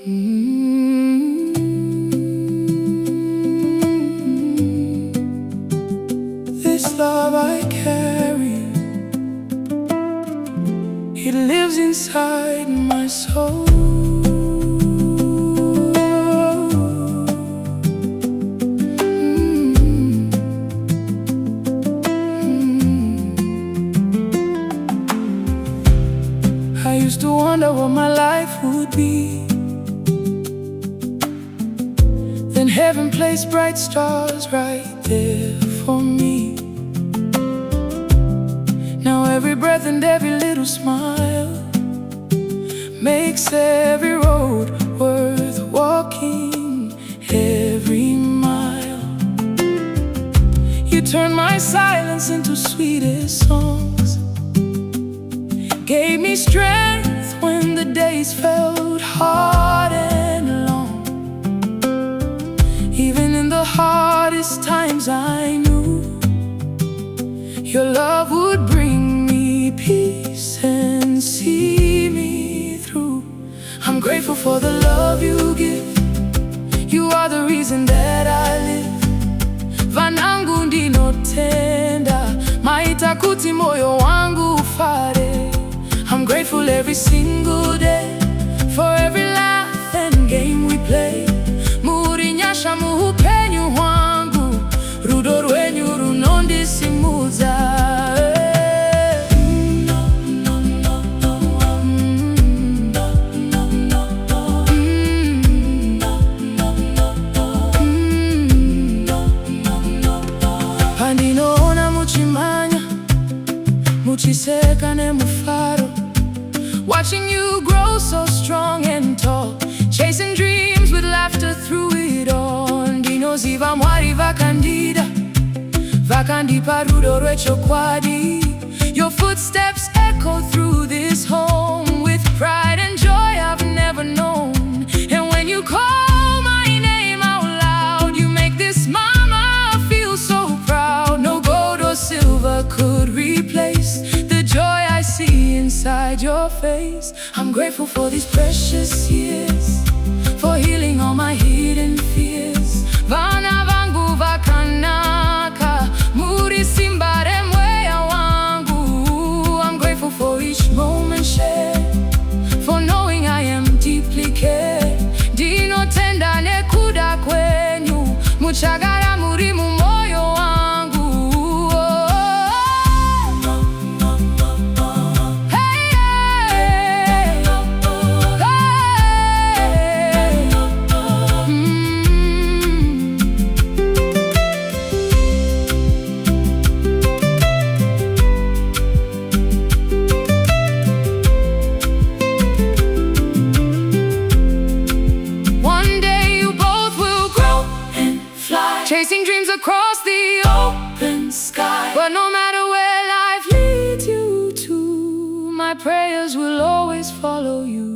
This love I carry, it lives inside my soul. I used to wonder what my life would be. Then heaven placed bright stars right there for me. Now every breath and every little smile makes every road worth walking, every mile. You turn my silence into sweetest songs, gave me strength when the days felt hard and long. Even in the hardest times I knew your love would bring me peace and see me through. I'm grateful for the love you give. You are the reason that I live. Vanangu ndinotenda, maita kuti moyo wangu ufare. I'm grateful every single day for every laugh and game we play. Murinyasha muhupenyu wangu, rudo rwenyu runondisimuza. Pandinoona muchimanya, muchiseka nemufaro, watching you grow so strong and tall, chasing dreams with laughter through it all. Ndinoziva mwari vakandida, vakandipa rudo rwechokwadi. Your footsteps echo through this home with pride and joy I've never known. And when you call my name out loud, you make this mama feel so proud. No gold or silver could replace the joy I see inside your face. I'm grateful for these precious years, for healing all my hidden fears. Vanangu vakanaka, muri simbare mweya wangu. I'm grateful for each moment shared, for knowing I am deeply cared. Ndinotenda nekuda kwenyu, muchagara muri mumoyo wangu. Chasing dreams across the open sky. But no matter where life leads you to, my prayers will always follow you.